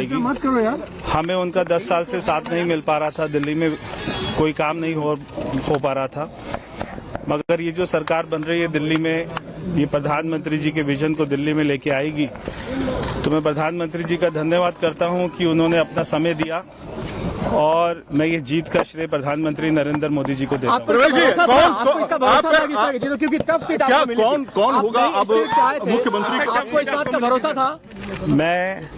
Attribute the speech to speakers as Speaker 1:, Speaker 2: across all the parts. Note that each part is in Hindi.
Speaker 1: पाएगी।
Speaker 2: मत करो यार।
Speaker 1: हमें उनका 10 साल से साथ नहीं मिल पा रहा था, दिल्ली में कोई काम नहीं हो पा रहा था। मगर ये जो सरकार बन रही है दिल्ली में, ये प्रधानमंत्री जी के विजन को दिल्ली में लेके आएगी। तो मैं प्रधानमंत्री जी का धन्यवाद करता हूं कि उन्होंने अपना समय दिया और मैं ये जीत का श्रेय प्रधानमंत्री नरेंद्र मोदी जी को देता हूं।
Speaker 2: क्योंकि टफ सीट आपको मिली थी।
Speaker 3: कौन होगा अब मुख्यमंत्री?
Speaker 2: आपको इस बात का भरोसा था?
Speaker 1: मैं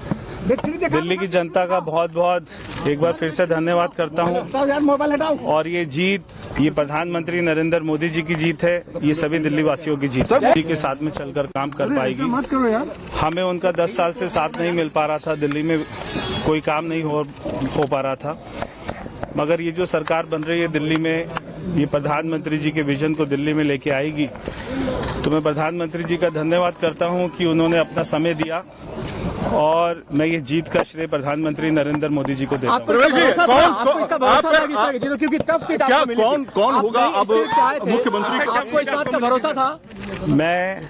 Speaker 1: दिल्ली की जनता का बहुत बहुत एक बार फिर से धन्यवाद करता हूं।
Speaker 2: मोबाइल हटाओ।
Speaker 1: और ये जीत, ये प्रधानमंत्री नरेंद्र मोदी जी की जीत है, ये सभी दिल्ली वासियों की जीत है। जी के साथ में चलकर काम कर पाएगी।
Speaker 2: मत करो यार।
Speaker 1: हमें उनका 10 साल से साथ नहीं मिल पा रहा था, दिल्ली में कोई काम नहीं हो पा रहा था। मगर ये जो सरकार बन रही है दिल्ली में, ये प्रधानमंत्री जी के विजन को दिल्ली में लेके आएगी। तो मैं प्रधानमंत्री जी का धन्यवाद करता हूं कि उन्होंने अपना समय दिया और मैं ये जीत का श्रेय प्रधानमंत्री नरेंद्र मोदी जी को देता हूं।
Speaker 2: क्योंकि टफ सीट आपको मिली थी।
Speaker 3: कौन होगा अब मुख्यमंत्री?
Speaker 2: आपको इस बात का भरोसा था?
Speaker 1: मैं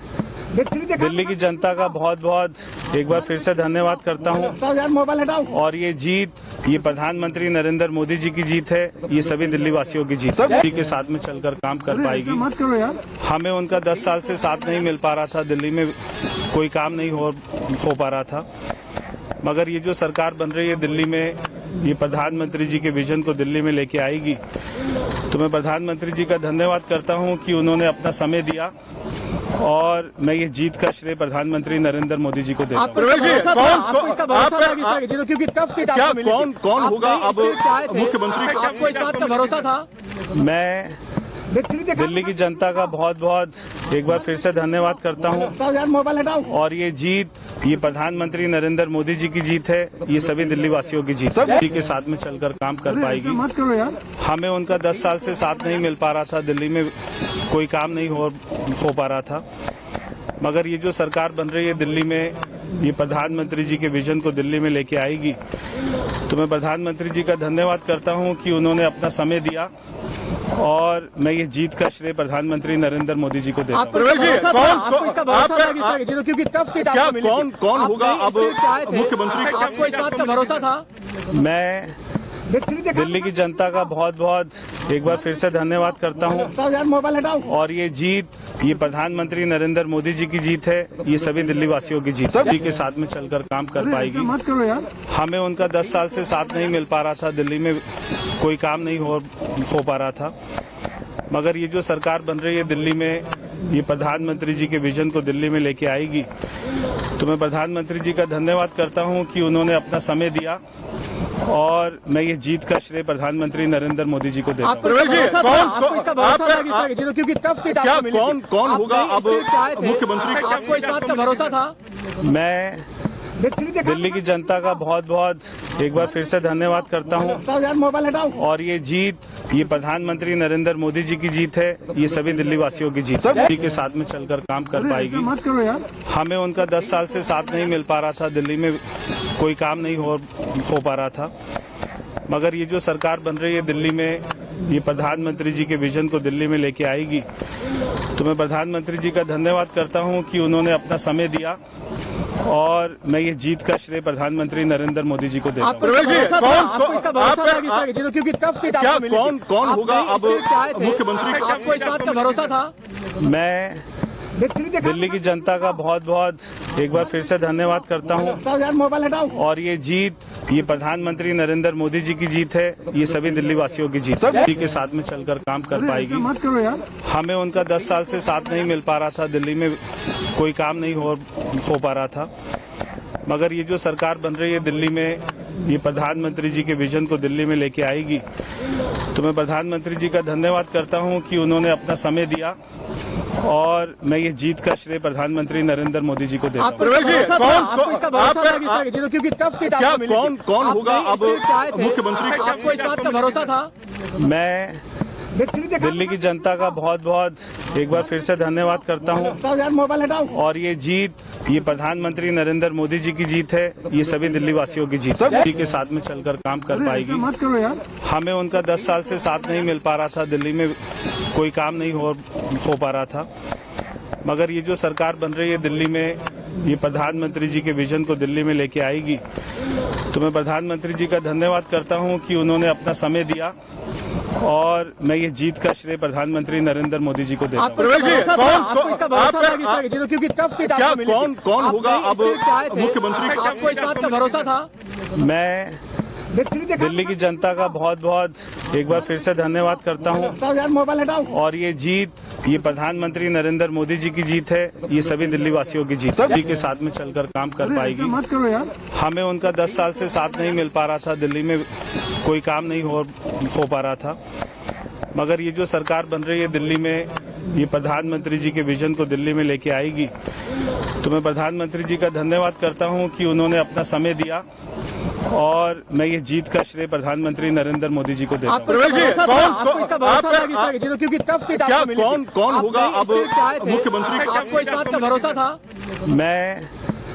Speaker 1: दिल्ली की जनता का बहुत बहुत एक बार फिर से धन्यवाद करता हूं।
Speaker 2: मोबाइल हटाओ।
Speaker 1: और ये जीत, ये प्रधानमंत्री नरेंद्र मोदी जी की जीत है, ये सभी दिल्ली वासियों की जीत है। जी के साथ में चलकर काम कर पाएगी।
Speaker 2: मत करो यार।
Speaker 1: हमें उनका 10 साल से साथ नहीं मिल पा रहा था, दिल्ली में कोई काम नहीं हो पा रहा था। मगर ये जो सरकार बन रही है दिल्ली में, ये प्रधानमंत्री जी के विजन को दिल्ली में लेके आएगी। तो मैं प्रधानमंत्री जी का धन्यवाद करता हूं कि उन्होंने अपना समय दिया और मैं ये जीत का श्रेय प्रधानमंत्री नरेंद्र मोदी जी को देता हूं।
Speaker 2: क्योंकि टफ सीट आपको मिली थी।
Speaker 3: कौन होगा अब मुख्यमंत्री?
Speaker 2: आपको इस बात का भरोसा था?
Speaker 1: मैं दिल्ली की जनता का बहुत बहुत एक बार फिर से धन्यवाद करता हूं।
Speaker 2: मोबाइल हटाओ।
Speaker 1: और ये जीत, ये प्रधानमंत्री नरेंद्र मोदी जी की जीत है, ये सभी दिल्ली वासियों की जीत है। जी के साथ में चलकर काम कर पाएगी।
Speaker 2: मत करो यार।
Speaker 1: हमें उनका 10 साल से साथ नहीं मिल पा रहा था, दिल्ली में कोई काम नहीं हो पा रहा था। मगर ये जो सरकार बन रही है दिल्ली में, ये प्रधानमंत्री जी के विजन को दिल्ली में लेके आएगी। तो मैं प्रधानमंत्री जी का धन्यवाद करता हूं कि उन्होंने अपना समय दिया और मैं ये जीत का श्रेय प्रधानमंत्री नरेंद्र मोदी जी को देता हूं।
Speaker 2: क्योंकि टफ सीट आपको मिली थी।
Speaker 3: कौन होगा अब मुख्यमंत्री?
Speaker 2: आपको इस बात का भरोसा था?
Speaker 1: मैं दिल्ली की जनता का बहुत बहुत एक बार फिर से धन्यवाद करता हूं।
Speaker 2: मोबाइल हटाओ।
Speaker 1: और ये जीत, ये प्रधानमंत्री नरेंद्र मोदी जी की जीत है, ये सभी दिल्ली वासियों की जीत है। जी के साथ में चलकर काम कर पाएगी।
Speaker 2: मत करो यार।
Speaker 1: हमें उनका 10 साल से साथ नहीं मिल पा रहा था, दिल्ली में कोई काम नहीं हो पा रहा था। मगर ये जो सरकार बन रही है दिल्ली में, ये प्रधानमंत्री जी के विजन को दिल्ली में लेके आएगी। तो मैं प्रधानमंत्री जी का धन्यवाद करता हूं कि उन्होंने अपना समय दिया और मैं ये जीत का श्रेय प्रधानमंत्री नरेंद्र मोदी जी को देता हूं।
Speaker 2: क्योंकि टफ सीट आपको मिली थी।
Speaker 3: कौन होगा अब मुख्यमंत्री?
Speaker 2: आपको इस बात का भरोसा था?
Speaker 1: मैं दिल्ली की जनता का बहुत बहुत एक बार फिर से धन्यवाद करता हूं।
Speaker 2: मोबाइल हटाओ।
Speaker 1: और ये जीत, ये प्रधानमंत्री नरेंद्र मोदी जी की जीत है, ये सभी दिल्ली वासियों की जीत है। जी के साथ में चलकर काम कर पाएगी।
Speaker 2: मत करो यार।
Speaker 1: हमें उनका 10 साल से साथ नहीं मिल पा रहा था, दिल्ली में कोई काम नहीं हो पा रहा था। मगर ये जो सरकार बन रही है दिल्ली में, ये प्रधानमंत्री जी के विजन को दिल्ली में लेके आएगी। तो मैं प्रधानमंत्री जी का धन्यवाद करता हूं कि उन्होंने अपना समय दिया और मैं ये जीत का श्रेय प्रधानमंत्री नरेंद्र मोदी जी को देता हूं।
Speaker 2: क्योंकि टफ सीट आपको मिली थी।
Speaker 3: कौन होगा अब मुख्यमंत्री?
Speaker 2: आपको इस बात का भरोसा था?
Speaker 1: मैं दिल्ली की जनता का बहुत बहुत एक बार फिर से धन्यवाद करता हूं।
Speaker 2: मोबाइल हटाओ।
Speaker 1: और ये जीत, ये प्रधानमंत्री नरेंद्र मोदी जी की जीत है, ये सभी दिल्ली वासियों की जीत है। जी के साथ में चलकर काम कर पाएगी।
Speaker 2: मत करो यार।
Speaker 1: हमें उनका 10 साल से साथ नहीं मिल पा रहा था, दिल्ली में कोई काम नहीं हो पा रहा था। मगर ये जो सरकार बन रही है दिल्ली में, ये प्रधानमंत्री जी के विजन को दिल्ली में लेके आएगी। तो मैं प्रधानमंत्री जी का धन्यवाद करता हूं कि उन्होंने अपना समय दिया और मैं ये जीत का श्रेय प्रधानमंत्री नरेंद्र मोदी जी को देता हूं।
Speaker 2: क्योंकि टफ सीट आपको मिली थी।
Speaker 3: कौन होगा अब मुख्यमंत्री?
Speaker 2: आपको इस बात का भरोसा था?
Speaker 1: मैं दिल्ली की जनता का बहुत बहुत एक बार फिर से धन्यवाद करता हूं।
Speaker 2: मोबाइल हटाओ।
Speaker 1: और ये जीत, ये प्रधानमंत्री नरेंद्र मोदी जी की जीत है, ये सभी दिल्ली वासियों की जीत है। जी के साथ में चलकर काम कर पाएगी।
Speaker 2: मत करो यार।
Speaker 1: हमें उनका 10 साल से साथ नहीं मिल पा रहा था, दिल्ली में कोई काम नहीं हो पा रहा था। मगर ये जो सरकार बन रही है दिल्ली में, ये प्रधानमंत्री जी के विजन को दिल्ली में लेके आएगी, तो मैं प्रधानमंत्री जी का धन्यवाद करता हूं कि उन्होंने अपना समय दिया और मैं ये जीत का श्रेय प्रधानमंत्री नरेंद्र मोदी जी को देता हूं।
Speaker 2: आपको इसका भरोसा था कि इसका जीतो, क्योंकि टफ सीट आपको मिली थी।
Speaker 3: कौन होगा
Speaker 2: आप
Speaker 3: अब
Speaker 2: नई सीट से आए थे,
Speaker 3: मुख्यमंत्री?
Speaker 2: आपको इस बात का भरोसा था?
Speaker 1: मैं दिल्ली की जनता का बहुत बहुत एक बार फिर से धन्यवाद करता हूं और ये जीत ये प्रधानमंत्री नरेंद्र मोदी जी की जीत है, ये सभी दिल्ली वासियों की जीत है। जी के साथ में चलकर काम कर पाएगी।
Speaker 3: मत करो यार।
Speaker 1: हमें उनका 10 साल से साथ नहीं मिल पा रहा था, दिल्ली में कोई काम नहीं हो पा रहा था, मगर ये जो सरकार बन रही है दिल्ली में, ये प्रधानमंत्री जी के विजन को दिल्ली में लेके आएगी, तो मैं प्रधानमंत्री जी का धन्यवाद करता हूं कि उन्होंने अपना समय दिया और मैं ये जीत का श्रेय प्रधानमंत्री नरेंद्र मोदी जी को देता हूं।
Speaker 2: आपको इसका भरोसा था कि इसका जीतो, क्योंकि टफ सीट आपको मिली थी।
Speaker 3: कौन होगा
Speaker 2: आप नई
Speaker 3: अब
Speaker 2: सीट से आए थे,
Speaker 3: मुख्यमंत्री?
Speaker 2: आपको इस बात का भरोसा था?
Speaker 1: मैं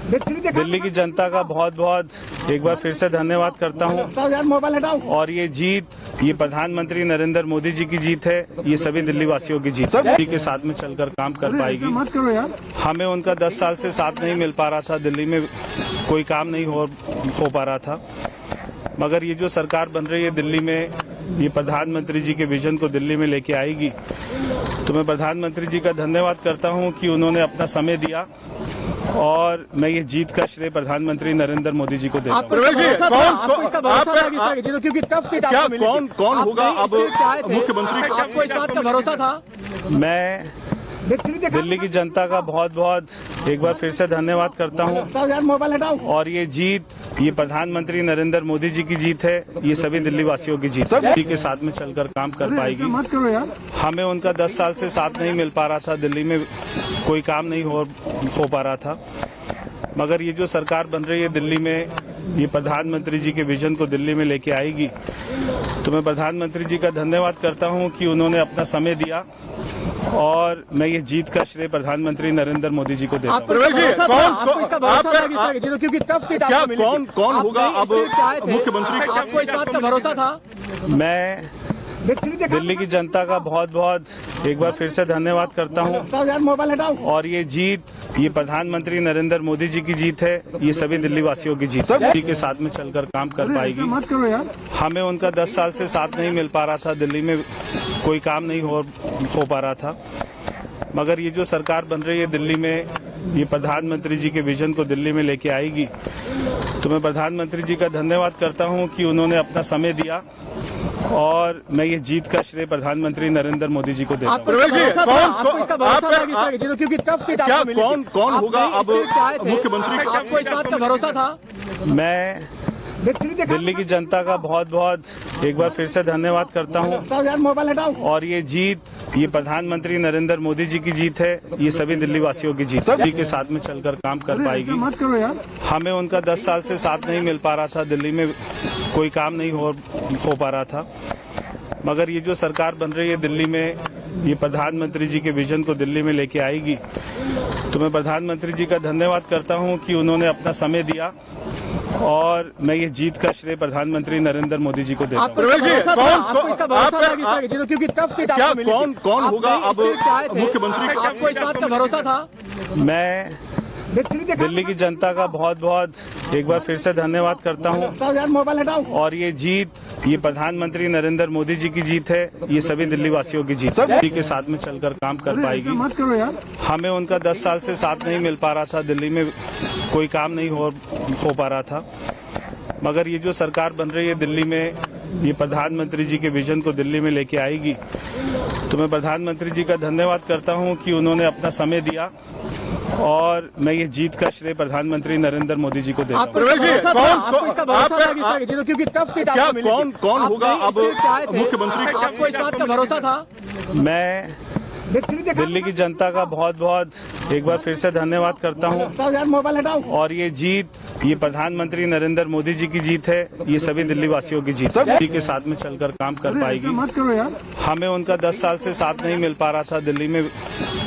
Speaker 1: दिल्ली की जनता का बहुत बहुत एक बार फिर से धन्यवाद करता हूं और ये जीत ये प्रधानमंत्री नरेंद्र मोदी जी की जीत है, ये सभी दिल्ली वासियों की जीत है। जी के साथ में चलकर काम कर पाएगी।
Speaker 3: मत करो यार।
Speaker 1: हमें उनका 10 साल से साथ नहीं मिल पा रहा था, दिल्ली में कोई काम नहीं हो पा रहा था, मगर ये जो सरकार बन रही है दिल्ली में, ये प्रधानमंत्री जी के विजन को दिल्ली में लेके आएगी, तो मैं प्रधानमंत्री जी का धन्यवाद करता हूं कि उन्होंने अपना समय दिया और मैं ये जीत का श्रेय प्रधानमंत्री नरेंद्र मोदी जी को देता हूं।
Speaker 2: आपको इसका भरोसा था कि इसका जीतो, क्योंकि टफ सीट आपको मिली थी।
Speaker 3: कौन
Speaker 2: आप
Speaker 3: होगा
Speaker 2: नई
Speaker 3: अब
Speaker 2: सीट से आए थे,
Speaker 3: मुख्यमंत्री?
Speaker 2: आपको इस बात का भरोसा था?
Speaker 1: मैं दिल्ली की जनता का बहुत बहुत एक बार फिर से धन्यवाद करता हूं और ये जीत ये प्रधानमंत्री नरेंद्र मोदी जी की जीत है, ये सभी दिल्ली वासियों की जीत है। जी के साथ में चलकर काम कर पाएगी।
Speaker 3: मत करो यार।
Speaker 1: हमें उनका 10 साल से साथ नहीं मिल पा रहा था, दिल्ली में कोई काम नहीं हो पा रहा था, मगर ये जो सरकार बन रही है दिल्ली में, ये प्रधानमंत्री जी के विजन को दिल्ली में लेके आएगी, तो मैं प्रधानमंत्री जी का धन्यवाद करता हूं कि उन्होंने अपना समय दिया और मैं ये जीत का श्रेय प्रधानमंत्री नरेंद्र मोदी जी को देता हूं।
Speaker 2: आपको इसका भरोसा था कि इसका जीतो, क्योंकि टफ सीट आपको मिली थी।
Speaker 3: कौन
Speaker 2: आप
Speaker 3: होगा
Speaker 2: नई
Speaker 3: अब
Speaker 2: सीट से आए थे,
Speaker 3: मुख्यमंत्री?
Speaker 2: आपको इस बात का भरोसा था?
Speaker 1: मैं दिल्ली की जनता का बहुत बहुत एक बार फिर से धन्यवाद करता हूं और ये जीत ये प्रधानमंत्री नरेंद्र मोदी जी की जीत है, ये सभी दिल्ली वासियों की जीत है। जी के साथ में चलकर काम कर पाएगी।
Speaker 3: मत करो यार।
Speaker 1: हमें उनका 10 साल से साथ नहीं मिल पा रहा था, दिल्ली में कोई काम नहीं हो पा रहा था, मगर ये जो सरकार बन रही है दिल्ली में, ये प्रधानमंत्री जी के विजन को दिल्ली में लेके आएगी, तो मैं प्रधानमंत्री जी का धन्यवाद करता हूं कि उन्होंने अपना समय दिया और मैं ये जीत का श्रेय प्रधानमंत्री नरेंद्र मोदी जी को देता हूं।
Speaker 2: आपको इसका भरोसा था कि इसका जीतो, क्योंकि टफ सीट आपको मिली थी।
Speaker 3: कौन
Speaker 2: आप
Speaker 3: होगा
Speaker 2: नई
Speaker 3: अब
Speaker 2: सीट से आए थे,
Speaker 3: मुख्यमंत्री?
Speaker 2: आपको इस बात का भरोसा था?
Speaker 1: मैं दिल्ली की जनता का बहुत बहुत एक बार फिर से धन्यवाद करता हूं और ये जीत ये प्रधानमंत्री नरेंद्र मोदी जी की जीत है, ये सभी दिल्ली वासियों की जीत है। जी के साथ में चलकर काम कर पाएगी।
Speaker 3: मत करो यार।
Speaker 1: हमें उनका 10 साल से साथ नहीं मिल पा रहा था, दिल्ली में कोई काम नहीं हो पा रहा था, मगर ये जो सरकार बन रही है दिल्ली में, ये प्रधानमंत्री जी के विजन को दिल्ली में लेके आएगी, तो मैं प्रधानमंत्री जी का धन्यवाद करता हूं कि उन्होंने अपना समय दिया और मैं ये जीत का श्रेय प्रधानमंत्री नरेंद्र मोदी जी को देता हूं।
Speaker 2: आपको इसका भरोसा था कि इसका जीतो, क्योंकि टफ सीट आपको मिली थी।
Speaker 3: कौन
Speaker 2: आप
Speaker 3: होगा
Speaker 2: नई
Speaker 3: अब
Speaker 2: सीट से आए थे,
Speaker 3: मुख्यमंत्री?
Speaker 2: आपको इस बात का भरोसा था?
Speaker 1: मैं दिल्ली की जनता का बहुत बहुत एक बार फिर से धन्यवाद करता हूं और ये जीत ये प्रधानमंत्री नरेंद्र मोदी जी की जीत है, ये सभी दिल्ली वासियों की जीत है। जी के साथ में चलकर काम कर पाएगी।
Speaker 3: मत करो यार।
Speaker 1: हमें उनका 10 साल से साथ नहीं मिल पा रहा था, दिल्ली में कोई काम नहीं हो पा रहा था, मगर ये जो सरकार बन रही है दिल्ली में, ये प्रधानमंत्री जी के विजन को दिल्ली में लेके आएगी, तो मैं प्रधानमंत्री जी का धन्यवाद करता हूं कि उन्होंने अपना समय दिया और मैं ये जीत का श्रेय प्रधानमंत्री नरेंद्र मोदी जी को देता हूं।
Speaker 2: आपको इसका भरोसा था कि इसका जीतो, क्योंकि टफ सीट आपको मिली थी।
Speaker 3: कौन
Speaker 2: आप
Speaker 3: होगा
Speaker 2: नई
Speaker 3: अब
Speaker 2: सीट से आए थे,
Speaker 3: मुख्यमंत्री?
Speaker 2: आपको इस बात का भरोसा था?
Speaker 1: मैं दिल्ली की जनता का बहुत बहुत एक बार फिर से धन्यवाद करता हूं और ये जीत ये प्रधानमंत्री नरेंद्र मोदी जी की जीत है, ये सभी दिल्ली वासियों की जीत है। जी के साथ में चलकर काम कर पाएगी।
Speaker 3: मत करो यार।
Speaker 1: हमें उनका 10 साल से साथ नहीं मिल पा रहा था, दिल्ली में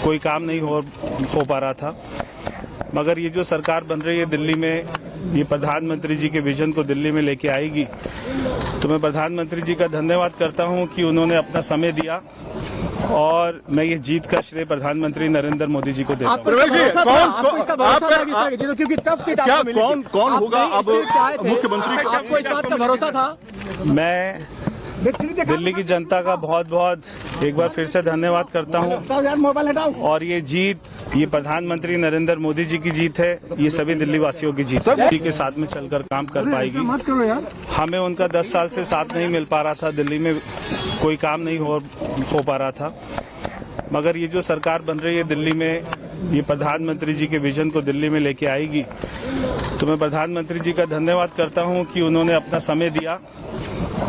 Speaker 1: कोई काम नहीं हो पा रहा था, मगर ये जो सरकार बन रही है दिल्ली में, ये प्रधानमंत्री जी के विजन को दिल्ली में लेके आएगी। तो मैं प्रधानमंत्री जी का धन्यवाद करता हूं कि उन्होंने अपना समय दिया और मैं ये जीत का श्रेय प्रधानमंत्री नरेंद्र मोदी जी को देता हूं।
Speaker 2: आपको इसका भरोसा था किस तरह? क्योंकि टफ सीट आपको मिली थी।
Speaker 3: कौन होगा
Speaker 2: आप
Speaker 3: अब
Speaker 2: नई स्टेट से आए थे,
Speaker 3: मुख्यमंत्री?
Speaker 2: आपको इस बात का भरोसा था?
Speaker 1: मैं दिल्ली की जनता का बहुत बहुत एक बार फिर से धन्यवाद करता हूं
Speaker 2: मोबाइल हटाओ।
Speaker 1: और ये जीत, ये प्रधानमंत्री नरेंद्र मोदी जी की जीत है, ये सभी दिल्ली वासियों की जीत है। जी के साथ में चलकर काम कर पाएगी।
Speaker 2: मत करो यार।
Speaker 1: हमें उनका 10 साल से साथ नहीं मिल पा रहा था, दिल्ली में कोई काम नहीं हो पा रहा था, मगर ये जो सरकार बन रही है दिल्ली में, ये प्रधानमंत्री जी के विजन को दिल्ली में लेके आएगी। तो मैं प्रधानमंत्री जी का धन्यवाद करता हूं कि उन्होंने अपना समय दिया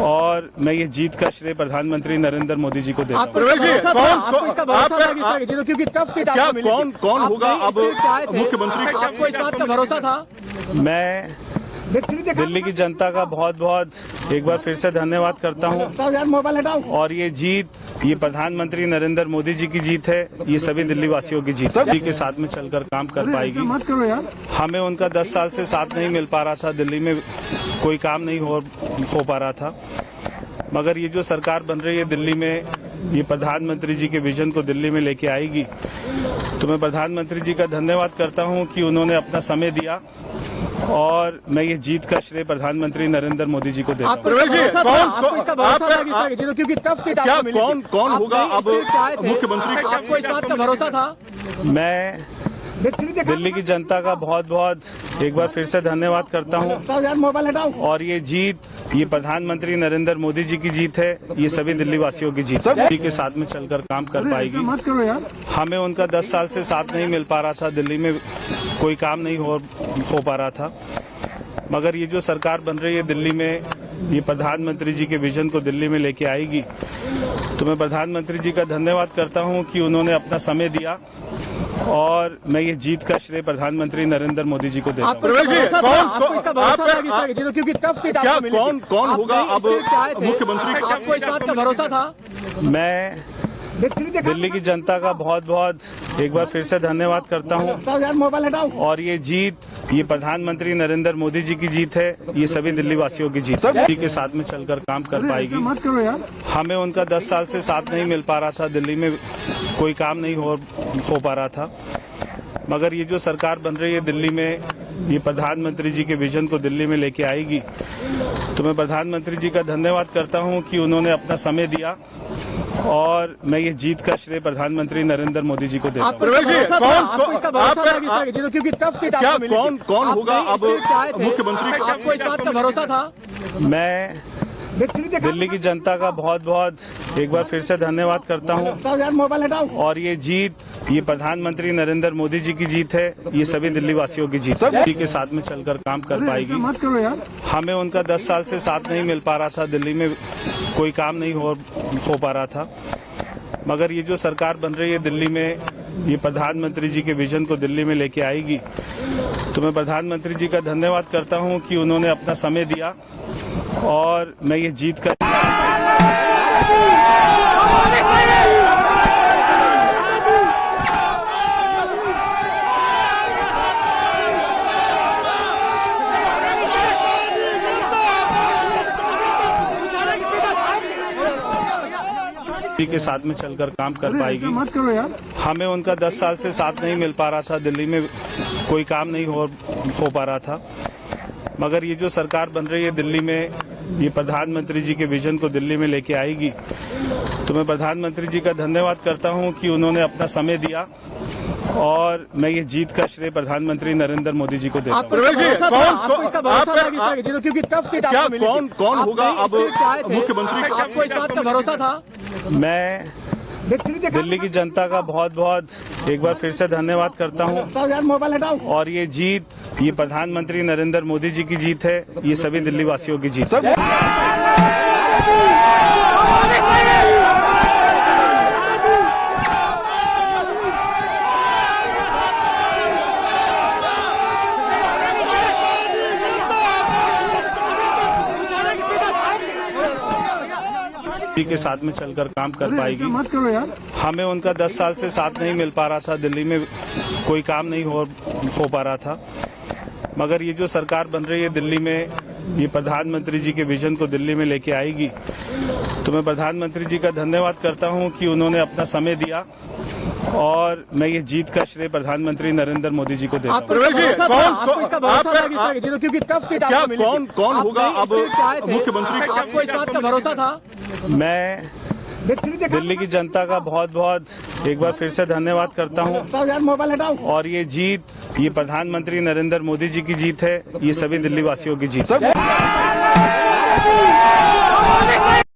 Speaker 1: और मैं ये जीत का श्रेय प्रधानमंत्री नरेंद्र मोदी जी को देता हूं।
Speaker 2: आपको इसका भरोसा था किस तरह? क्योंकि टफ सीट आपको मिली थी।
Speaker 3: कौन होगा
Speaker 2: आप नई
Speaker 3: अब
Speaker 2: स्टेट से आए थे,
Speaker 3: मुख्यमंत्री?
Speaker 2: आपको इस बात का भरोसा था?
Speaker 1: मैं दिल्ली की जनता का बहुत बहुत एक बार फिर से धन्यवाद करता हूं
Speaker 2: मोबाइल हटाओ।
Speaker 1: और ये जीत, ये प्रधानमंत्री नरेंद्र मोदी जी की जीत है, ये सभी दिल्ली वासियों की जीत है। जी के साथ में चलकर काम कर पाएगी।
Speaker 2: मत करो यार।
Speaker 1: हमें उनका 10 साल से साथ नहीं मिल पा रहा था, दिल्ली में कोई काम नहीं हो पा रहा था, मगर ये जो सरकार बन रही है दिल्ली में, ये प्रधानमंत्री जी के विजन को दिल्ली में लेके आएगी। तो मैं प्रधानमंत्री जी का धन्यवाद करता हूं कि उन्होंने अपना समय दिया और मैं ये जीत का श्रेय प्रधानमंत्री नरेंद्र मोदी जी को देता हूं।
Speaker 2: आपको इसका भरोसा था किस तरह? क्योंकि टफ सीट आपको मिली थी।
Speaker 3: कौन होगा
Speaker 2: आप नई
Speaker 3: अब
Speaker 2: स्टेट से आए थे,
Speaker 3: मुख्यमंत्री?
Speaker 2: आपको इस बात का भरोसा था?
Speaker 1: मैं दिल्ली की जनता का बहुत बहुत एक बार फिर से धन्यवाद करता हूं
Speaker 2: मोबाइल हटाओ।
Speaker 1: और ये जीत, ये प्रधानमंत्री नरेंद्र मोदी जी की जीत है, ये सभी दिल्ली वासियों की जीत है। जी के साथ में चलकर काम कर पाएगी।
Speaker 2: मत करो यार।
Speaker 1: हमें उनका 10 साल से साथ नहीं मिल पा रहा था, दिल्ली में कोई काम नहीं हो पा रहा था, मगर ये जो सरकार बन रही है दिल्ली में, ये प्रधानमंत्री जी के विजन को दिल्ली में लेके आएगी। तो मैं प्रधानमंत्री जी का धन्यवाद करता हूं कि उन्होंने अपना समय दिया और मैं ये जीत का श्रेय प्रधानमंत्री नरेंद्र मोदी जी को देता हूं।
Speaker 2: आपको इसका भरोसा था किस तरह? क्योंकि टफ सीट आपको मिली थी।
Speaker 3: कौन होगा
Speaker 2: आप नई
Speaker 3: अब
Speaker 2: स्टेट से आए थे,
Speaker 3: मुख्यमंत्री?
Speaker 2: आपको इस बात का भरोसा था?
Speaker 1: मैं दिल्ली की जनता का बहुत बहुत एक बार फिर से धन्यवाद करता हूं
Speaker 2: मोबाइल हटाओ।
Speaker 1: और ये जीत, ये प्रधानमंत्री नरेंद्र मोदी जी की जीत है, ये सभी दिल्ली वासियों की जीत है। जी के साथ में चलकर काम कर पाएगी।
Speaker 2: मत करो यार।
Speaker 1: हमें उनका 10 साल से साथ नहीं मिल पा रहा था, दिल्ली में कोई काम नहीं हो पा रहा था, मगर ये जो सरकार बन रही है दिल्ली में, ये प्रधानमंत्री जी के विजन को दिल्ली में लेके आएगी। तो मैं प्रधानमंत्री जी का धन्यवाद करता हूं कि उन्होंने अपना समय दिया और मैं ये जीत का श्रेय प्रधानमंत्री नरेंद्र मोदी जी को देता हूं।
Speaker 2: आपको इसका भरोसा था किस तरह? क्योंकि टफ सीट आपको मिली थी।
Speaker 3: कौन होगा
Speaker 2: आप नई
Speaker 3: अब
Speaker 2: स्टेट से आए थे,
Speaker 3: मुख्यमंत्री?
Speaker 2: आपको इस बात का भरोसा था?
Speaker 1: मैं दिल्ली की जनता का बहुत बहुत एक बार फिर से धन्यवाद करता हूं
Speaker 2: मोबाइल हटाओ।
Speaker 1: और ये जीत, ये प्रधानमंत्री नरेंद्र मोदी जी की जीत है, ये सभी दिल्ली वासियों की जीत है। जी के साथ में चलकर काम कर पाएगी।
Speaker 2: मत करो यार।
Speaker 1: हमें उनका 10 साल से साथ नहीं मिल पा रहा था, दिल्ली में कोई काम नहीं हो पा रहा था, मगर ये जो सरकार बन रही है दिल्ली में, ये प्रधानमंत्री जी के विजन को दिल्ली में लेके आएगी। तो मैं प्रधानमंत्री जी का धन्यवाद करता हूं कि उन्होंने अपना समय दिया और मैं ये जीत का के साथ में चलकर काम कर पाएगी।
Speaker 2: मत करो यार।
Speaker 1: हमें उनका 10 साल से साथ नहीं मिल पा रहा था, दिल्ली में कोई काम नहीं हो पा रहा था, मगर ये जो सरकार बन रही है दिल्ली में, ये प्रधानमंत्री जी के विजन को दिल्ली में लेके आएगी। तो मैं प्रधानमंत्री जी का धन्यवाद करता हूं कि उन्होंने अपना समय दिया और मैं ये जीत का श्रेय प्रधानमंत्री नरेंद्र मोदी जी को देता हूं।
Speaker 2: आपको इसका भरोसा था किस तरह? क्योंकि टफ सीट आपको मिली थी।
Speaker 3: कौन होगा
Speaker 2: आप नई
Speaker 3: अब
Speaker 2: स्टेट से आए थे,
Speaker 3: मुख्यमंत्री?
Speaker 2: आपको इस बात का भरोसा था?
Speaker 1: मैं दिल्ली की जनता का बहुत बहुत एक बार फिर से धन्यवाद करता हूं
Speaker 2: मोबाइल हटाओ।
Speaker 1: और ये जीत, ये प्रधानमंत्री नरेंद्र मोदी जी की जीत है, ये सभी दिल्ली वासियों की जीत है। जी के साथ में चलकर काम कर पाएगी।
Speaker 2: मत करो यार।
Speaker 1: हमें उनका 10 साल से साथ नहीं मिल पा रहा था, दिल्ली में कोई काम नहीं हो पा रहा था। मगर ये जो सरकार बन रही है दिल्ली में, ये प्रधानमंत्री जी के विजन को दिल्ली में लेके आएगी। तो मैं प्रधानमंत्री जी का धन्यवाद करता हूं कि उन्होंने अपना समय दिया और मैं ये जीत का श्रेय प्रधानमंत्री नरेंद्र मोदी जी को देता हूं।
Speaker 3: प्रवेश जी,
Speaker 2: आपको
Speaker 3: कौन
Speaker 2: इसका भरोसा था कि इस तरह की चीजों, क्योंकि टफ सीट
Speaker 3: क्या
Speaker 2: आपको मिली थी।
Speaker 3: कौन
Speaker 2: आप
Speaker 3: होगा
Speaker 2: नई
Speaker 3: अब
Speaker 2: स्टेट के आए थे,
Speaker 3: मुख्यमंत्री?
Speaker 2: आपको इस बात का भरोसा था?
Speaker 1: मैं दिल्ली की जनता का बहुत बहुत एक बार फिर से धन्यवाद करता हूं।
Speaker 2: यार मोबाइल हटाओ।
Speaker 1: और ये जीत, ये प्रधानमंत्री नरेंद्र मोदी जी की जीत है, ये सभी दिल्ली वासियों की जीत है।